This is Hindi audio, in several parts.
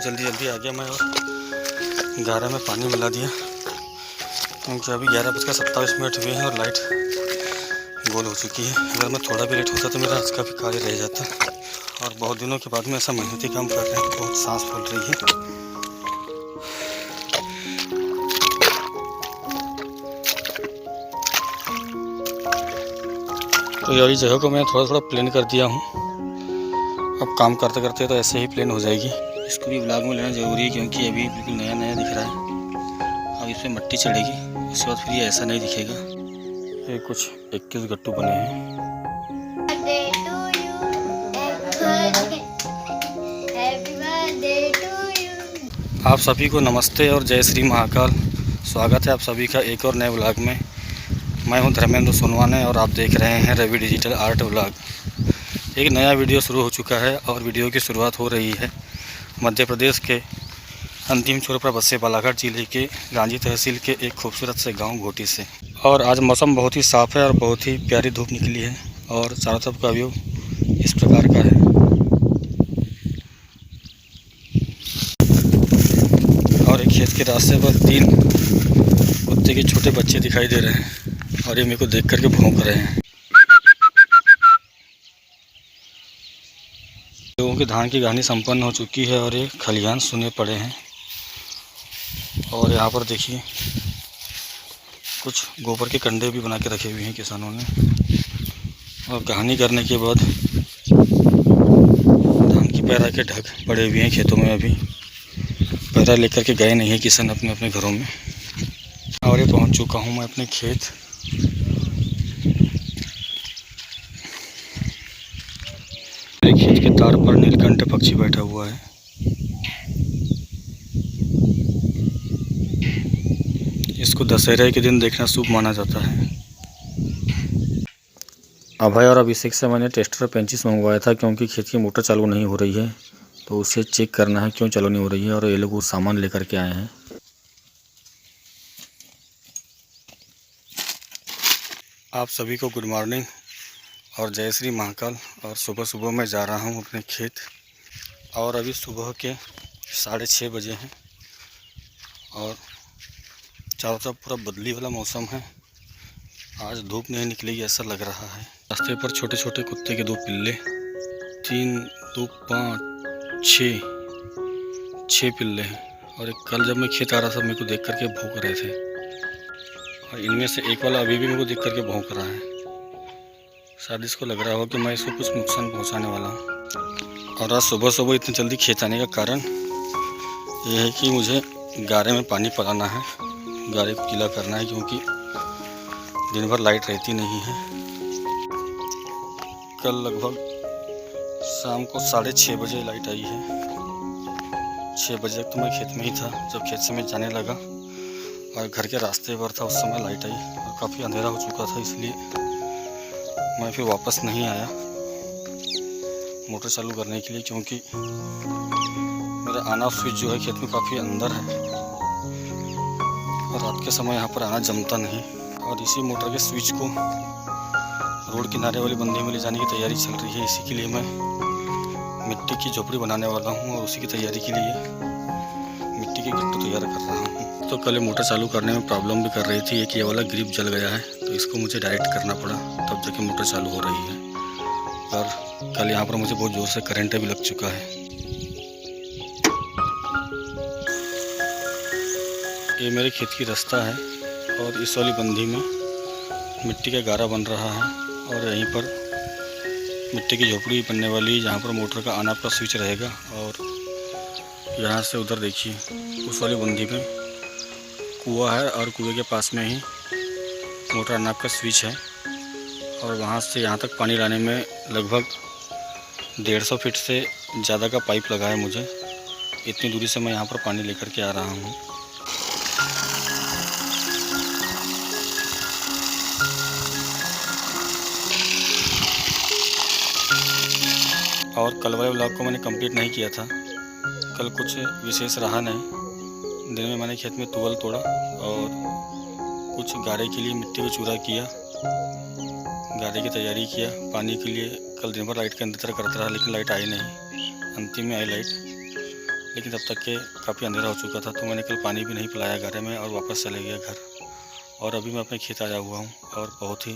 जल्दी जल्दी आ गया मैं और गारा में पानी मिला दिया, क्योंकि अभी 11:27 हुए हैं और लाइट गोल हो चुकी है। अगर मैं थोड़ा भी लेट होता तो मेरा आज का भी कार्य रह जाता। और बहुत दिनों के बाद में ऐसा मेहनती काम कर रहे हैं तो बहुत सांस फूल रही है। तो ये जगह को मैं थोड़ा थोड़ा प्लान कर दिया हूँ। अब काम करते करते तो ऐसे ही प्लान हो जाएगी। इसको भी ब्लॉग में लेना ज़रूरी है, क्योंकि अभी बिल्कुल नया नया दिख रहा है। अब इसमें मट्टी चढ़ेगी, उसके बाद फिर ये ऐसा नहीं दिखेगा। ये कुछ 21 गट्टू बने हैं। आप सभी को नमस्ते और जय श्री महाकाल। स्वागत है आप सभी का एक और नए व्लॉग में। मैं हूं धर्मेंद्र सोनवाने और आप देख रहे हैं रवि डिजिटल आर्ट व्लॉग। एक नया वीडियो शुरू हो चुका है और वीडियो की शुरुआत हो रही है मध्य प्रदेश के अंतिम छोर पर बसे बालाघाट जिले के गांजी तहसील के एक खूबसूरत से गांव घोटी से। और आज मौसम बहुत ही साफ़ है और बहुत ही प्यारी धूप निकली है और चारों तरफ का व्यू इस प्रकार का है। और एक खेत के रास्ते पर 3 कुत्ते के छोटे बच्चे दिखाई दे रहे हैं और ये मेरे को देख करके भौंक रहे हैं। लोगों के धान की गानी संपन्न हो चुकी है और ये खलिहान सुने पड़े हैं। और यहाँ पर देखिए कुछ गोबर के कंडे भी बना के रखे हुए हैं किसानों ने। और कहानी करने के बाद धान की पैरा के ढक पड़े हुए हैं खेतों में। अभी पैरा लेकर के गए नहीं हैं किसान अपने अपने घरों में। और ये पहुँच चुका हूँ मैं अपने खेत। मेरे खेत के तार पर नीलकंठ पक्षी बैठा हुआ है। इसको दशहरे के दिन देखना शुभ माना जाता है। अभय और अभिषेक से मैंने टेस्टर पेंचिस मंगवाया था, क्योंकि खेत की मोटर चालू नहीं हो रही है तो उसे चेक करना है क्यों चालू नहीं हो रही है। और ये लोग वो सामान लेकर के आए हैं। आप सभी को गुड मॉर्निंग और जय श्री महाकाल। और सुबह सुबह मैं जा रहा हूँ अपने खेत। और अभी सुबह के 6:30 बजे हैं और चारों तरफ पूरा बदली वाला मौसम है। आज धूप नहीं निकलेगी ऐसा लग रहा है। रास्ते पर छोटे छोटे कुत्ते के 2 पिल्ले, 3, 2, 5, 6 पिल्ले हैं। और एक कल जब मैं खेत आ रहा था मेरे को देख करके भौंक रहे थे। और इनमें से एक वाला अभी भी मेरे को देख करके भौंक रहा है। शायद इसको लग रहा हो कि मैं इसको कुछ नुकसान पहुंचाने वाला हूँ। और आज सुबह सुबह इतनी जल्दी खेत आने का कारण ये है कि मुझे गारे में पानी पिलाना है, गारे को गीला करना है, क्योंकि दिन भर लाइट रहती नहीं है। कल लगभग शाम को 6:30 बजे लाइट आई है। 6 बजे तक तो मैं खेत में ही था। जब खेत से मैं जाने लगा और घर के रास्ते पर था उस समय लाइट आई और काफ़ी अंधेरा हो चुका था, इसलिए मैं फिर वापस नहीं आया मोटर चालू करने के लिए, क्योंकि मेरा ऑन ऑफ स्विच जो है खेत में काफ़ी अंदर है और रात के समय यहाँ पर आना जमता नहीं। और इसी मोटर के स्विच को रोड किनारे वाली बंदे में ले जाने की तैयारी चल रही है। इसी के लिए मैं मिट्टी की झोपड़ी बनाने वाला हूँ और उसी की तैयारी के लिए मिट्टी के गट्टू तैयार कर रहा हूँ। तो कल मोटर चालू करने में प्रॉब्लम भी कर रही थी। एक ये वाला ग्रिप जल गया है तो इसको मुझे डायरेक्ट करना पड़ा, तब जाके मोटर चालू हो रही है। और कल यहाँ पर मुझे बहुत ज़ोर से करंट भी लग चुका है। ये मेरे खेत की रास्ता है और इस वाली बंधी में मिट्टी का गारा बन रहा है। और यहीं पर मिट्टी की झोपड़ी बनने वाली है, जहाँ पर मोटर का ऑन ऑफ का स्विच रहेगा। और यहाँ से उधर देखिए उस वाली बंधी में कुआं है और कुएं के पास में ही मोटर ऑन ऑफ का स्विच है। और वहाँ से यहाँ तक पानी लाने में लगभग 150 फीट से ज़्यादा का पाइप लगा है मुझे। इतनी दूरी से मैं यहाँ पर पानी लेकर के आ रहा हूँ। और कल वाले व्लॉग को मैंने कंप्लीट नहीं किया था। कल कुछ विशेष रहा नहीं। दिन में मैंने खेत में तुवल तोड़ा और कुछ गारे के लिए मिट्टी को चूरा किया, गारे की तैयारी किया। पानी के लिए कल दिन भर लाइट के अंदर करता रहा, लेकिन लाइट आई नहीं। अंतिम में आई लाइट, लेकिन तब तक के काफ़ी अंधेरा हो चुका था, तो मैंने कल पानी भी नहीं पिलाया गारे में और वापस चले गया घर। और अभी मैं अपने खेत आया हुआ हूँ और बहुत ही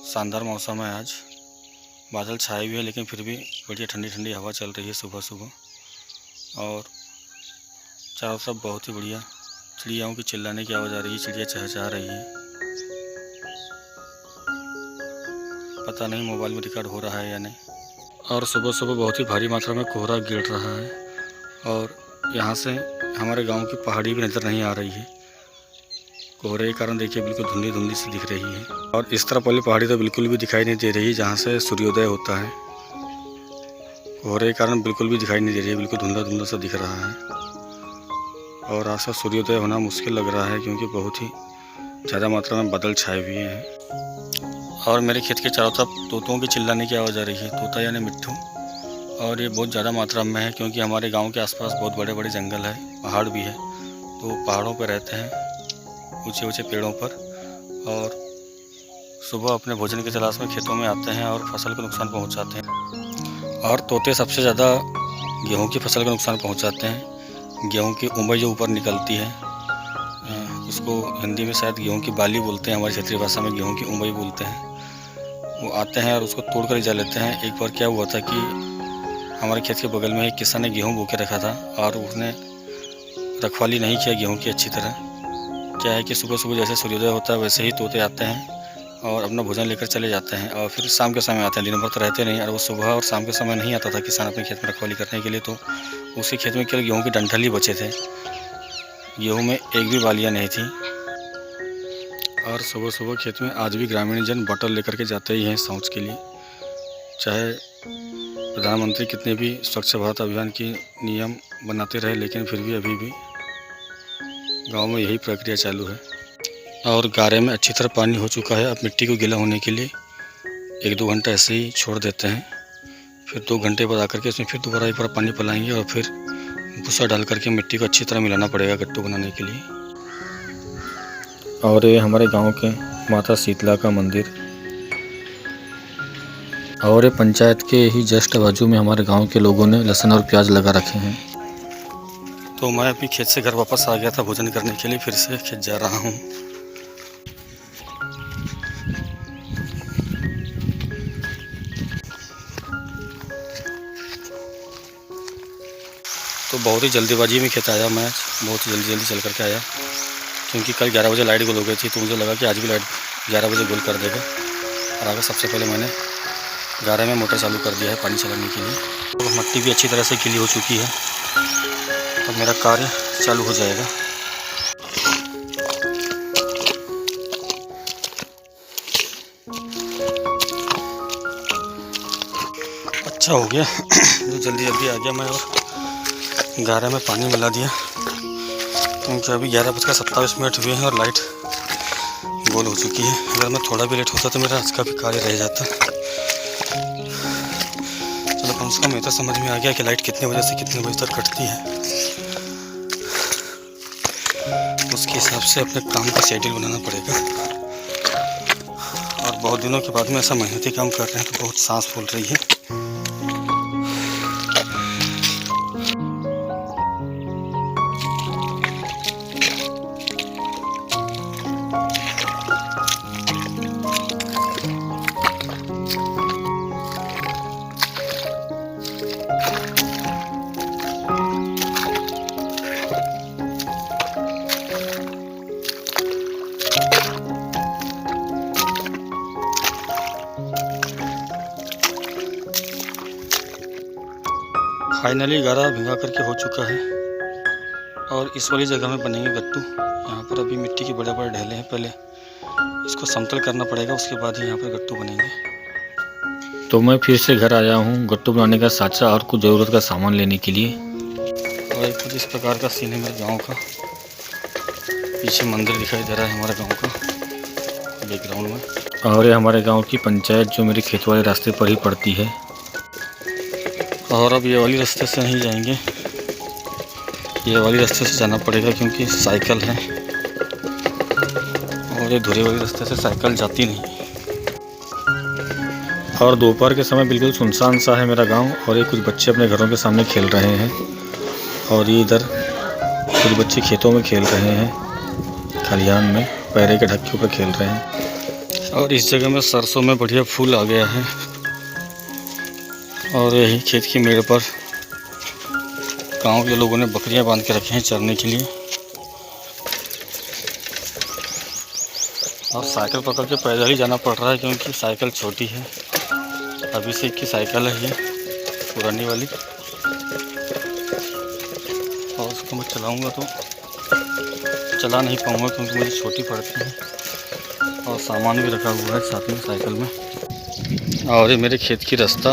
शानदार मौसम है आज। बादल छाए हुए हैं लेकिन फिर भी बढ़िया ठंडी ठंडी हवा चल रही है सुबह सुबह। और चारों तरफ बहुत ही बढ़िया चिड़ियाओं की चिल्लाने की आवाज़ आ रही है, चिड़िया चहचहा रही है। पता नहीं मोबाइल में रिकॉर्ड हो रहा है या नहीं। और सुबह सुबह बहुत ही भारी मात्रा में कोहरा गिर रहा है और यहाँ से हमारे गांव की पहाड़ी भी नज़र नहीं आ रही है। कोहरे के कारण देखिए बिल्कुल धुंधली धुंधली सी दिख रही है। और इस तरफ वाली पहाड़ी तो बिल्कुल भी दिखाई नहीं दे रही जहाँ से सूर्योदय होता है। कोहरे के कारण बिल्कुल भी दिखाई नहीं दे रही है, बिल्कुल धुंधला धुंधला सा दिख रहा है। और आज का सूर्योदय होना मुश्किल लग रहा है क्योंकि बहुत ही ज़्यादा मात्रा में बादल छाए हुए हैं। और मेरे खेत के चारों तरफ तोतों की चिल्लाने की आवाज़ आ रही है, तोता यानी मिट्ठू। और ये बहुत ज़्यादा मात्रा में है क्योंकि हमारे गांव के आसपास बहुत बड़े बड़े जंगल है, पहाड़ भी है, तो पहाड़ों पर रहते हैं ऊंचे ऊंचे पेड़ों पर। और सुबह अपने भोजन की तलाश में खेतों में आते हैं और फसल को नुकसान पहुंचाते हैं। और तोते सबसे ज़्यादा गेहूं की फसल को नुकसान पहुंचाते हैं। गेहूं की उंबई जो ऊपर निकलती है, उसको हिंदी में शायद गेहूं की बाली बोलते हैं, हमारी क्षेत्रीय भाषा में गेहूं की उंबई बोलते हैं। वो आते हैं और उसको तोड़ कर जा लेते हैं। एक बार क्या हुआ था कि हमारे खेत के बगल में एक किसान ने गेहूं बो के रखा था और उसने रखवाली नहीं किया गेहूं की अच्छी तरह। क्या है कि सुबह सुबह जैसे सूर्योदय होता है वैसे ही तोते आते हैं और अपना भोजन लेकर चले जाते हैं और फिर शाम के समय आते हैं। दिन भर तो रहते नहीं। और वो सुबह और शाम के समय नहीं आता था किसान अपने खेत में रखवाली करने के लिए, तो उसी खेत में केवल गेहूं की डंठल ही बचे थे। गेहूं में एक भी बालियाँ नहीं थी। और सुबह सुबह खेत में आज भी ग्रामीण जन बॉटल लेकर के जाते ही हैं शौच के लिए। चाहे प्रधानमंत्री कितने भी स्वच्छ भारत अभियान की नियम बनाते रहे, लेकिन फिर भी अभी भी गांव में यही प्रक्रिया चालू है। और गारे में अच्छी तरह पानी हो चुका है। अब मिट्टी को गीला होने के लिए 1-2 घंटा ऐसे ही छोड़ देते हैं। फिर 2 घंटे बाद आकर के इसमें फिर दोबारा एक बार पानी पिलाएंगे और फिर भूसा डाल करके मिट्टी को अच्छी तरह मिलाना पड़ेगा गट्टू बनाने के लिए। और ये हमारे गांव के माता शीतला का मंदिर। और ये पंचायत के ही जस्ट बाजू में हमारे गांव के लोगों ने लहसुन और प्याज लगा रखे हैं। तो मैं अभी खेत से घर वापस आ गया था भोजन करने के लिए, फिर से खेत जा रहा हूँ। तो बहुत ही जल्दीबाजी में खेत आया मैं, बहुत ही जल्दी चल करके आया क्योंकि कल 11 बजे लाइट गुल हो गई थी, तो मुझे लगा कि आज भी लाइट 11 बजे गुल कर देगा। और आगे सबसे पहले मैंने गारे में मोटर चालू कर दिया है पानी चलाने के लिए। तो मिट्टी भी अच्छी तरह से गीली हो चुकी है, अब मेरा कार्य चालू हो जाएगा। अच्छा हो गया जो जल्दी आ गया मैं और गारे में पानी मिला दिया क्योंकि अभी 11:27 हुए हैं और लाइट गोल हो चुकी है। अगर मैं थोड़ा भी लेट होता तो मेरा आज का भी कार्य रह जाता। चलो कम से कम ये तो समझ में आ गया कि लाइट कितने बजे से कितने बजे तक कटती है। उसके हिसाब से अपने काम का शेड्यूल बनाना पड़ेगा। और बहुत दिनों के बाद में ऐसा मेहनती काम कर रहे हैं तो बहुत सांस फूल रही है। फाइनली गारा भिंगा करके हो चुका है और इस वाली जगह में बनेंगे गट्टू। यहाँ पर अभी मिट्टी के बड़े बड़े ढेले हैं, पहले इसको समतल करना पड़ेगा, उसके बाद ही यहाँ पर गट्टू बनेंगे। तो मैं फिर से घर आया हूँ गट्टू बनाने का साँचा और कुछ ज़रूरत का सामान लेने के लिए। और कुछ इस प्रकार का सीन है मेरे गाँव का। पीछे मंदिर दिखाई दे रहा है हमारे गाँव का बैकग्राउंड में। और ये हमारे गाँव की पंचायत जो मेरे खेत वाले रास्ते पर ही पड़ती है। और अब ये वाली रास्ते से नहीं जाएंगे, ये वाली रास्ते से जाना पड़ेगा क्योंकि साइकिल है और ये धुरे वाली रास्ते से साइकिल जाती नहीं। और दोपहर के समय बिल्कुल सुनसान सा है मेरा गांव और ये कुछ बच्चे अपने घरों के सामने खेल रहे हैं। और ये इधर कुछ बच्चे खेतों में खेल रहे हैं, खलिहान में पैरे के ढक्के ऊपर खेल रहे हैं। और इस जगह में सरसों में बढ़िया फूल आ गया है। और यही खेत की मेड़ पर गांव के लोगों ने बकरियां बांध के रखे हैं चरने के लिए। और साइकिल पकड़ के पैदल ही जाना पड़ रहा है क्योंकि साइकिल छोटी है। अभी से की साइकिल है ये पुरानी वाली, और उसको मैं चलाऊंगा तो चला नहीं पाऊंगा क्योंकि मुझे छोटी पड़ती है। और सामान भी रखा हुआ है साथ में साइकिल में। और ये मेरे खेत की रास्ता,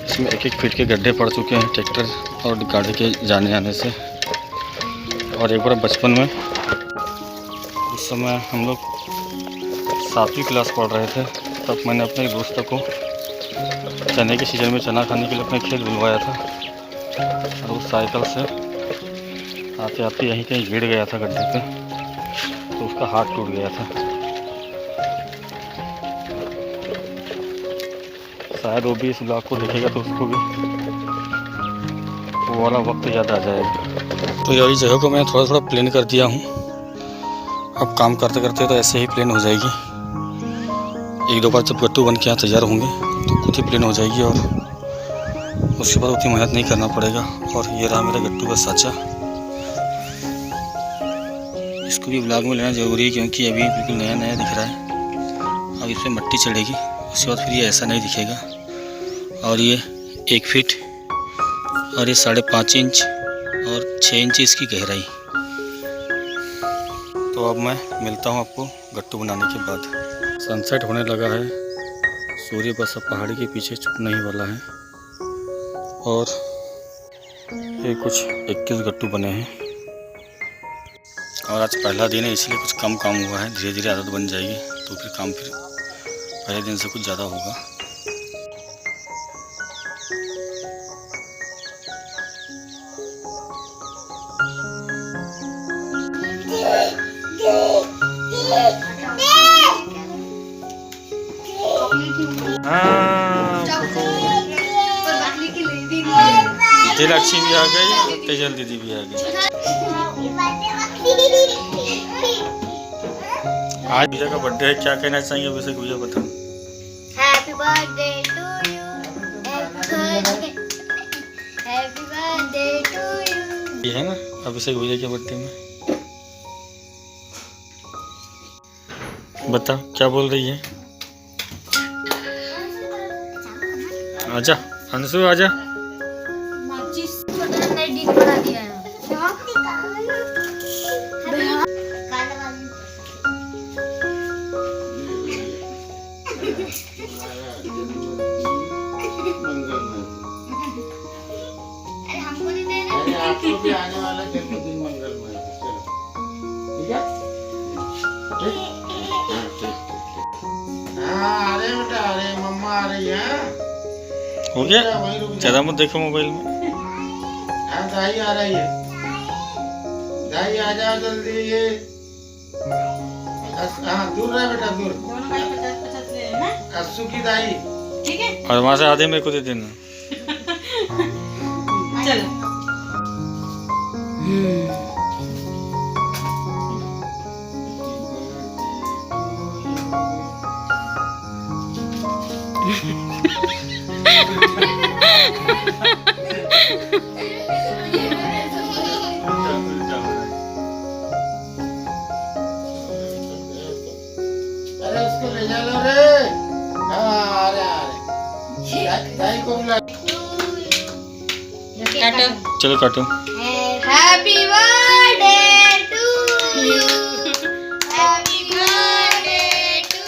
इसमें 1-1 फीट के गड्ढे पड़ चुके हैं ट्रैक्टर और गाड़ी के जाने आने से। और एक बार बचपन में, उस समय हम लोग 7वीं क्लास पढ़ रहे थे, तब मैंने अपने एक दोस्त को चने के सीजन में चना खाने के लिए अपने खेत बुलवाया था। और उस साइकिल से आते आते यहीं कहीं गिर गया था गड्ढे पे, तो उसका हाथ टूट गया था। शायद वो भी इस ब्लॉग को देखेगा तो उसको भी वो वाला वक्त याद आ जाएगा। तो यही जगह को मैं थोड़ा थोड़ा प्लान कर दिया हूँ। अब काम करते करते तो ऐसे ही प्लान हो जाएगी। 1-2 बार जब गट्टू बन के यहाँ तैयार होंगे तो खुद ही प्लान हो जाएगी और उसके बाद उतनी मेहनत नहीं करना पड़ेगा। और ये रहा मेरा गट्टू का साँचा। इसको भी ब्लॉग में लेना ज़रूरी है क्योंकि अभी बिल्कुल नया नया दिख रहा है। अब इस पर मट्टी चढ़ेगी, उसके बाद फिर ये ऐसा नहीं दिखेगा। और ये 1 फीट और ये 5.5 इंच और 6 इंच इसकी गहराई। तो अब मैं मिलता हूँ आपको गट्टू बनाने के बाद। सनसेट होने लगा है, सूर्य बस अब पहाड़ी के पीछे छुपने ही वाला है। और ये कुछ 21 गट्टू बने हैं। और आज पहला दिन है इसलिए कुछ कम काम हुआ है, धीरे धीरे आदत बन जाएगी तो फिर काम फिर पहले दिन से कुछ ज़्यादा होगा। दिलाक्षी भी आ गई और तेजल दीदी भी आ गई। आज भैया का बर्थडे है, क्या कहना चाहेंगे वैसे भैया बताओ। Happy birthday to you, happy birthday to you. ये है ना अभिषेक भैया के बर्थडे में। बताओ क्या बोल रही है। आजा अंशु आजा। आपको भी आने वाला जन्मदिन मंगलमय है। चलो ठीक है, हाँ अरे बेटा, अरे मम्मा आ रही है। हो गया, ज़्यादा मत देखो मोबाइल में। हाँ दाई आ रही है, दाई आ जाओ जल्दी। ये हाँ दूर रहे बेटा, दूर। अस्सू की दाई, ठीक है। और वहाँ से आधे मेरे को दे देना। चलो। अरे उसको ले जा लो रे। हाँ अरे अरे दाई को बुला। चलो काटो। Happy birthday to you, happy birthday to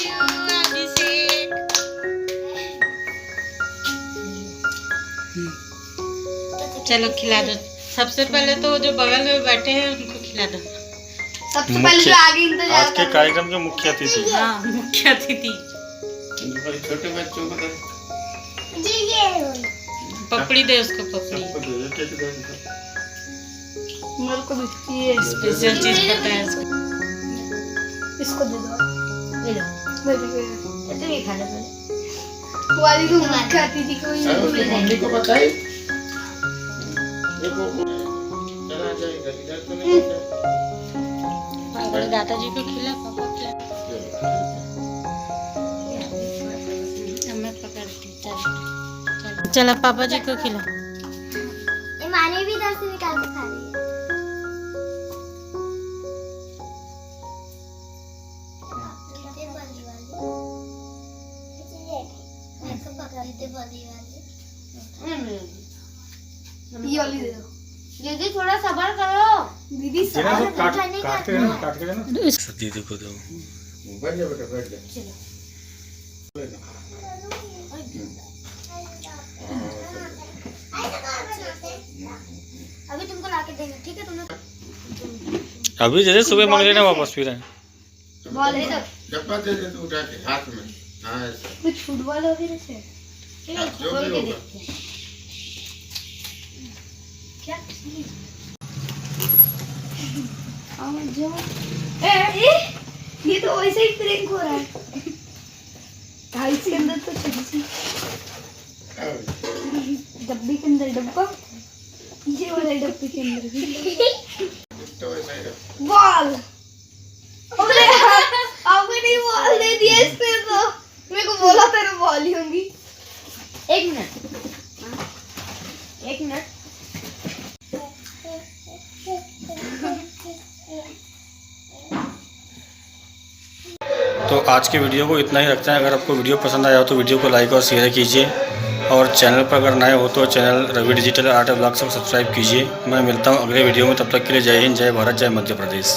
you Abhishek. चलो खिला दो। सबसे पहले तो जो बगल में बैठे हैं उनको खिला दो। सबसे पहले तो आगे इंतजार आज के कार्यक्रम के मुख्य अतिथि। हाँ मुख्य अतिथि। छोटे बच्चों को पपड़ी दे उसको, पपड़ी मेरे को भी ये स्पेशल चीज पता है उसको। इसको दे दो, ले लो। मैं भी ये तो ये खा ले पहले। वाली तो खाती थी कोई अरे उसकी मम्मी को बताई देखो चला जाएगा इधर तो नहीं जाता। अपने दादाजी को खिला, पापा खिला। मैं पकड़ती, चल चलो पापा जी को खिला। ये माने भी इधर से निकाल के खा रही है। ये वाली दे दो दीदी, थोड़ा सब्र करो दीदी, सब्र काट के देना। दीदी को दो। बैठ जा बेटा, बैठ जा। अभी तुमको लाके देंगे, ठीक है? तुमने अभी जैसे सुबह मांग लेना वापस फिर बॉल है तो डब्बा दे दे तू उठा के हाथ में। हाँ ऐसा कुछ फुटबॉल हो गया से जो भी होगा। क्या जो ए, ये तो वैसे ही प्रैंक हो रहा है। इसके अंदर तो चीज़ डब्बे के अंदर डब्बा, ये वाले डब्बे के अंदर भी तो ऐसा ही रख। बॉल। अरे आपने नहीं बॉल दे दिया इस पे, तो मेरे को बोला था ना बॉल ही होंगी। एक मिनट तो आज के वीडियो को इतना ही रखते हैं। अगर आपको वीडियो पसंद आया हो तो वीडियो को लाइक और शेयर कीजिए, और चैनल पर अगर नए हो तो channel Ravi digital art blog को सब्सक्राइब कीजिए। मैं मिलता हूँ अगले वीडियो में, तब तक के लिए जय हिंद, जय भारत, जय मध्य प्रदेश।